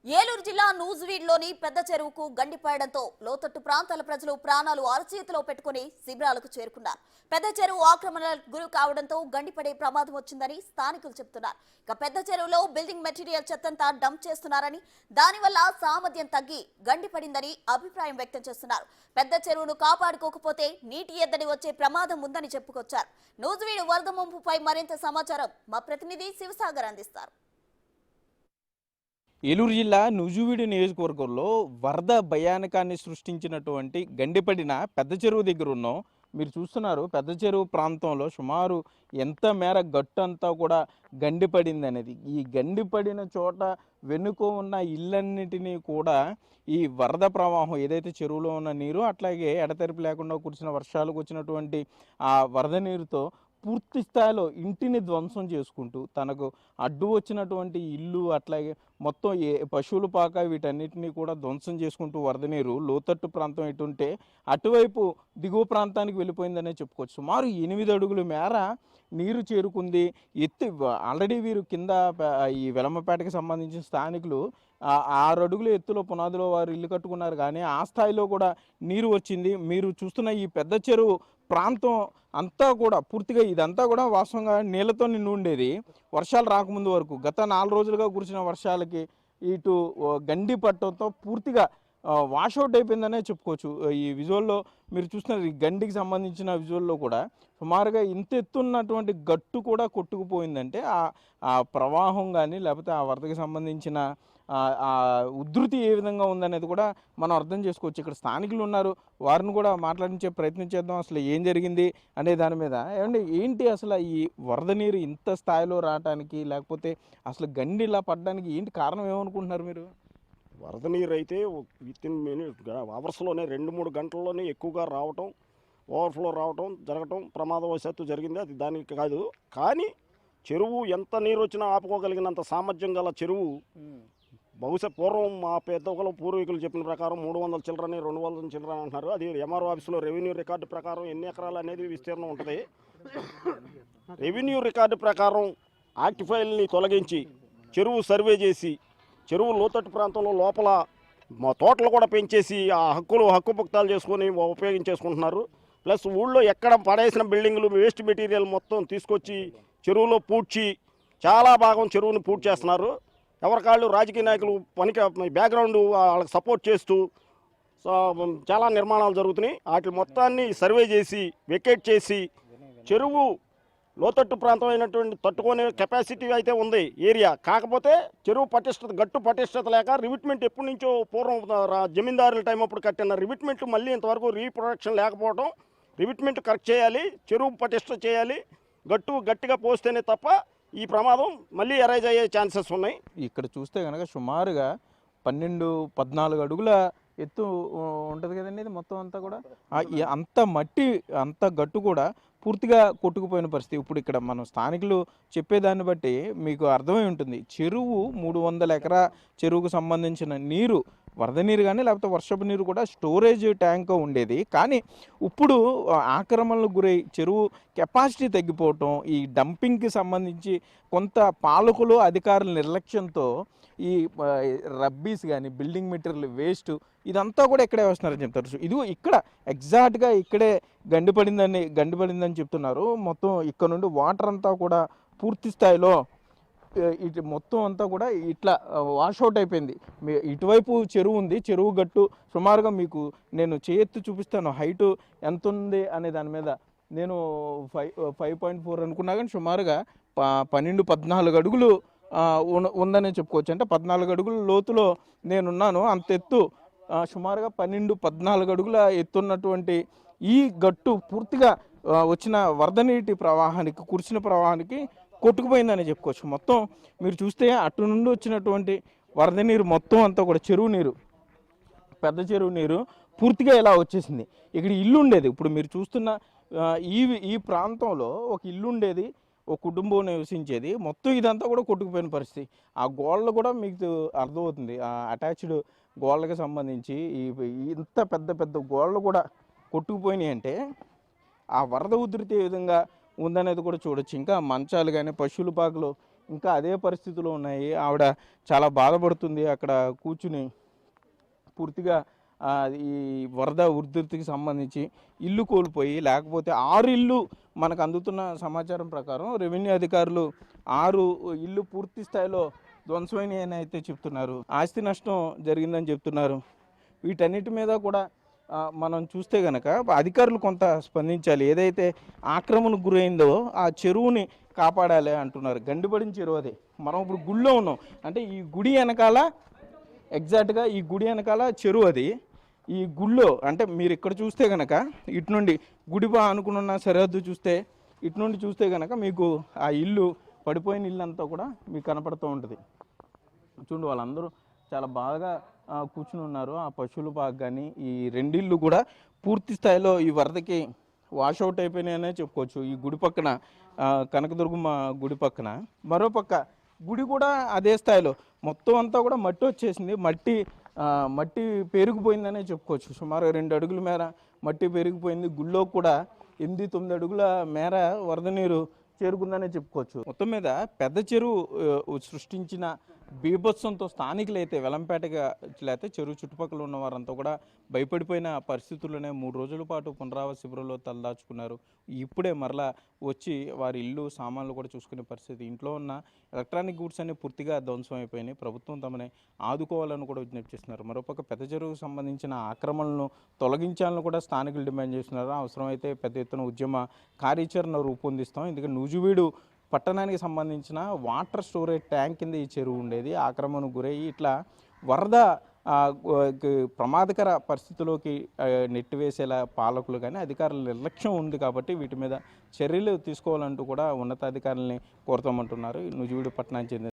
ఏలూరు జిల్లా నూజివీడ్లోని పెద్ద చెరువుకు గండిపడడంతో లోతట్టు ప్రాంతాల ప్రజలు ప్రాణాలు అరచేతిలో పెట్టుకుని శిబిరాలకు చేరుకున్నారు. పెద్ద చెరువు ఆక్రమణలకు గురి కావడంతో గండిపడే ప్రమాదం వచ్చిందని స్థానికులు చెబుతున్నారు. ఇక పెద్ద చెరువులో బిల్డింగ్ మెటీరియల్ చెత్తంతా డంప్ చేస్తున్నారని, దానివల్ల సామర్థ్యం తగ్గి గండిపడిందని అభిప్రాయం వ్యక్తం చేస్తున్నారు. పెద్ద చెరువును కాపాడుకోకపోతే నీటి ఎద్దడి వచ్చే ప్రమాదం ఉందని చెప్పుకొచ్చారు. నూజివీడు వరద ముంపుపై మరింత సమాచారం మా ప్రతినిధి శివసాగర్ అందిస్తారు. ఏలూరు జిల్లా నూజివీడు నియోజకవర్గంలో వరద భయానకాన్ని సృష్టించినటువంటి గండిపడిన పెద్ద చెరువు దగ్గర ఉన్నాం. మీరు చూస్తున్నారు పెద్ద చెరువు ప్రాంతంలో సుమారు ఎంత మేర గట్టు అంతా కూడా గండిపడింది అనేది. ఈ గండిపడిన చోట వెనుక ఉన్న ఇళ్ళన్నిటినీ కూడా ఈ వరద ప్రవాహం ఏదైతే చెరువులో ఉన్న నీరు, అట్లాగే ఎడతెరిపి లేకుండా కురిసిన వర్షాలకు వచ్చినటువంటి ఆ వరద నీరుతో పూర్తి స్థాయిలో ఇంటిని ధ్వంసం చేసుకుంటూ తనకు అడ్డు వచ్చినటువంటి ఇల్లు, అట్లాగే మొత్తం పశువుల పాక వీటన్నిటినీ కూడా ధ్వంసం చేసుకుంటూ వరద నీరు లోతట్టు ప్రాంతం ఎటుంటే అటువైపు దిగువ ప్రాంతానికి వెళ్ళిపోయిందనే చెప్పుకోవచ్చు. సుమారు 8 అడుగుల మేర నీరు చేరుకుంది. ఆల్రెడీ వీరు కింద ఈ వెలమపేటకి సంబంధించిన స్థానికులు 6 అడుగుల ఎత్తులో పునాదిలో వారు ఇల్లు కట్టుకున్నారు, కానీ ఆ స్థాయిలో కూడా నీరు వచ్చింది. మీరు చూస్తున్న ఈ పెద్ద చెరువు ప్రాంతం అంతా కూడా పూర్తిగా ఇదంతా కూడా వాస్తవంగా నీళ్లతో నిండి ఉండేది వర్షాలు రాకముందు వరకు. గత 4 రోజులుగా కురిసిన వర్షాలకి ఇటు గండి పట్టడంతో పూర్తిగా వాషౌట్ అయిపోయిందనే చెప్పుకోవచ్చు. ఈ విజువల్లో మీరు చూస్తున్నారు, ఈ గండికి సంబంధించిన విజువల్లో కూడా సుమారుగా ఇంత ఎత్తున్నటువంటి గట్టు కూడా కొట్టుకుపోయిందంటే ఆ ప్రవాహం కానీ లేకపోతే ఆ వరదకి సంబంధించిన ఆ ఉధృతి ఏ విధంగా ఉందనేది కూడా మనం అర్థం చేసుకోవచ్చు. ఇక్కడ స్థానికులు ఉన్నారు, వారిని కూడా మాట్లాడించే ప్రయత్నం చేద్దాం. అసలు ఏం జరిగింది అనే దాని మీద. ఏంటి అసలు ఈ వరద నీరు ఇంత స్థాయిలో రావడానికి, లేకపోతే అసలు గండి ఇలా పడడానికి ఏంటి కారణం ఏమనుకుంటున్నారు మీరు? వరద నీరు అయితే వితిన్ అవర్స్లోనే 2-3 గంటల్లోనే ఎక్కువగా రావటం, ఓవర్ఫ్లో రావటం జరగటం ప్రమాదవశాత్తు జరిగింది. అది దానికి కాదు, కానీ చెరువు ఎంత నీరు వచ్చినా ఆపుకోగలిగినంత సామర్థ్యం గల చెరువు. బహుశా పూర్వం మా పెద్దలు పూర్వీకులు చెప్పిన ప్రకారం 300 చిల్లరని 200 చిల్లరని అంటున్నారు. అది ఎంఆర్ఓ ఆఫీసులో రెవెన్యూ రికార్డు ప్రకారం ఎన్ని ఎకరాలు అనేది విస్తీర్ణం ఉంటుంది. రెవెన్యూ రికార్డు ప్రకారం యాక్ట్ ఫైల్ని తొలగించి చెరువు సర్వే చేసి చెరువు లోతట్టు ప్రాంతంలో లోపల మా తోటలు కూడా పెంచేసి ఆ హక్కు పక్తాలు చేసుకొని ఉపయోగించేసుకుంటున్నారు. ప్లస్ ఊళ్ళో ఎక్కడ పడేసిన బిల్డింగులు వేస్ట్ మెటీరియల్ మొత్తం తీసుకొచ్చి చెరువులో పూడ్చి చాలా భాగం చెరువుని పూడ్చి చేస్తున్నారు. ఎవరికాళ్ళు రాజకీయ నాయకులు పనికి బ్యాక్గ్రౌండ్ వాళ్ళకి సపోర్ట్ చేస్తూ చాలా నిర్మాణాలు జరుగుతున్నాయి. వాటి మొత్తాన్ని సర్వే చేసి వెకేట్ చేసి చెరువు లోతట్టు ప్రాంతం అయినటువంటి తట్టుకునే కెపాసిటీ అయితే ఉంది ఏరియా. కాకపోతే చెరువు పటిష్టత గట్టు పటిష్టత లేక రివిట్మెంట్ ఎప్పటి నుంచో పూర్వం జమీందారుల టైం అప్పుడు కట్టిన రివిట్మెంట్ మళ్ళీ ఇంతవరకు రీప్రొడక్షన్ లేకపోవడం. రివిట్మెంట్ కరెక్ట్ చేయాలి, చెరువు పటిష్ట చేయాలి, గట్టిగా పోస్తేనే తప్ప ఈ ప్రమాదం మళ్ళీ అరైజ్ అయ్యే ఛాన్సెస్ ఉన్నాయి. ఇక్కడ చూస్తే కనుక సుమారుగా 12-14 అడుగుల ఎత్తు ఉంటుంది కదండి. ఇది మొత్తం అంతా కూడా అంత మట్టి అంత గట్టు కూడా పూర్తిగా కొట్టుకుపోయిన పరిస్థితి. ఇప్పుడు ఇక్కడ మనం స్థానికులు చెప్పేదాన్ని బట్టి మీకు అర్థమై ఉంటుంది. చెరువు 300 ఎకరా చెరువుకు సంబంధించిన నీరు, వరద నీరు కానీ లేకపోతే వర్షపు నీరు కూడా స్టోరేజ్ ట్యాంక్ ఉండేది. కానీ ఇప్పుడు ఆక్రమణలకు గురై చెరువు కెపాసిటీ తగ్గిపోవటం, ఈ డంపింగ్కి సంబంధించి కొంత పాలకులు అధికారుల నిర్లక్ష్యంతో ఈ రబ్బీస్ కానీ బిల్డింగ్ మెటీరియల్ వేస్ట్ ఇదంతా కూడా ఇక్కడే వస్తున్నారని చెప్తారు. ఇది ఇక్కడ ఎగ్జాక్ట్గా ఇక్కడే గండిపడిందని చెప్తున్నారు. మొత్తం ఇక్కడ నుండి వాటర్ అంతా కూడా పూర్తి స్థాయిలో ఇటు మొత్తం అంతా కూడా ఇట్లా వాషౌట్ అయిపోయింది. ఇటువైపు చెరువు ఉంది, చెరువు గట్టు సుమారుగా మీకు నేను చేయెత్తు చూపిస్తాను. హైటు ఎంత ఉంది అనే దాని మీద నేను 5.4 అనుకున్నా, కానీ సుమారుగా 12-14 అడుగులు ఉందని చెప్పుకోవచ్చు. అంటే 14 అడుగుల లోతులో నేనున్నాను. అంత ఎత్తు సుమారుగా 12-14 అడుగుల ఎత్తున్నటువంటి ఈ గట్టు పూర్తిగా వచ్చిన వరద నీటి ప్రవాహానికి, కురిసిన ప్రవాహానికి కొట్టుకుపోయిందని చెప్పుకోవచ్చు. మొత్తం మీరు చూస్తే అటు నుండి వచ్చినటువంటి వరద నీరు మొత్తం అంతా కూడా చెరువు నీరు, పెద్ద చెరువు నీరు పూర్తిగా ఇలా వచ్చేసింది. ఇక్కడ ఇల్లు ఉండేది, ఇప్పుడు మీరు చూస్తున్న ఈ ప్రాంతంలో ఒక ఇల్లు ఉండేది, ఒక కుటుంబం నివసించేది. మొత్తం ఇదంతా కూడా కొట్టుకుపోయిన పరిస్థితి. ఆ గోడలు కూడా మీకు అర్థమవుతుంది, ఆ అటాచ్డ్ గోడలకు సంబంధించి ఇంత పెద్ద గోడలు కూడా కొట్టుకుపోయినాయి. అంటే ఆ వరద ఉధృతి ఏ విధంగా ఉందనేది కూడా చూడొచ్చు. ఇంకా మంచాలు కానీ పశువుల పాకలు ఇంకా అదే పరిస్థితులు ఉన్నాయి. ఆవిడ చాలా బాధపడుతుంది అక్కడ కూర్చుని. పూర్తిగా ఈ వరద ఉధృతికి సంబంధించి ఇల్లు కోల్పోయి, లేకపోతే 6 ఇళ్ళు మనకు అందుతున్న సమాచారం ప్రకారం రెవెన్యూ అధికారులు 6 ఇళ్ళు పూర్తి స్థాయిలో ధ్వంసమైనవి అని అయితే చెప్తున్నారు. ఆస్తి నష్టం జరిగిందని చెప్తున్నారు. వీటన్నిటి మీద కూడా మనం చూస్తే కనుక అధికారులు కొంత స్పందించాలి. ఏదైతే ఆక్రమణకు గురైందో ఆ చెరువుని కాపాడాలి అంటున్నారు. గండిపడిన చెరువు అది. మనం ఇప్పుడు గుడిలో ఉన్నాం, అంటే ఈ గుడి వెనకాల ఎగ్జాక్ట్గా ఈ గుడి వెనకాల చెరువు అది. ఈ గుళ్ళో అంటే మీరు ఇక్కడ చూస్తే కనుక ఇటు నుండి గుడి అనుకున్న సరిహద్దు చూస్తే, ఇటు నుండి చూస్తే కనుక మీకు ఆ ఇల్లు, పడిపోయిన ఇల్లు అంతా కూడా మీకు కనపడుతూ ఉంటుంది. చూడండి, వాళ్ళందరూ చాలా బాగా కూర్చుని ఉన్నారు. ఆ పశువుల పాక కానీ ఈ 2 ఇళ్ళు కూడా పూర్తి స్థాయిలో ఈ వరదకి వాషౌట్ అయిపోయినాయనే చెప్పుకోవచ్చు. ఈ గుడి పక్కన కనకదుర్గమ్మ గుడి పక్కన, మరోపక్క గుడి కూడా అదే స్థాయిలో మొత్తం అంతా కూడా మట్టి వచ్చేసింది. మట్టి పెరిగిపోయిందనే చెప్పుకోవచ్చు. సుమారు 2 అడుగుల మేర మట్టి పెరిగిపోయింది. గుళ్ళో కూడా 8-9 అడుగుల మేర వరద నీరు చేరుకుందనే చెప్పుకోవచ్చు. మొత్తం మీద పెద్ద చెరువు సృష్టించిన బీభత్సంతో స్థానికులైతే వెలంపేటగా లేకపోతే చెరువు చుట్టుపక్కల ఉన్న వారంతా కూడా భయపడిపోయిన పరిస్థితుల్లోనే 3 రోజుల పాటు పునరావాస శిబిరంలో తలదాచుకున్నారు. ఇప్పుడే మరలా వచ్చి వారి ఇల్లు సామాన్లు కూడా చూసుకునే పరిస్థితి. ఇంట్లో ఉన్న ఎలక్ట్రానిక్ గూడ్స్ అన్ని పూర్తిగా ధ్వంసం అయిపోయినాయి. ప్రభుత్వం తమని ఆదుకోవాలని కూడా విజ్ఞప్తి చేస్తున్నారు. మరోపక్క పెద్ద చెరువుకు సంబంధించిన ఆక్రమణలను తొలగించాలని కూడా స్థానికులు డిమాండ్ చేస్తున్నారు. అవసరమైతే పెద్ద ఎత్తున ఉద్యమ కార్యాచరణ రూపొందిస్తాం. ఎందుకంటే నూజివీడు పట్టణానికి సంబంధించిన వాటర్ స్టోరేజ్ ట్యాంక్ కింద ఈ చెరువు ఉండేది. ఆక్రమణకు గురయ్యి ఇట్లా వరద ప్రమాదకర పరిస్థితుల్లోకి నెట్టివేసేలా పాలకులు కానీ అధికారుల నిర్లక్ష్యం ఉంది. కాబట్టి వీటి మీద చర్యలు తీసుకోవాలంటూ కూడా ఉన్నతాధికారులని కోరుతామంటున్నారు. నూజివీడు పట్టణానికి చెందిన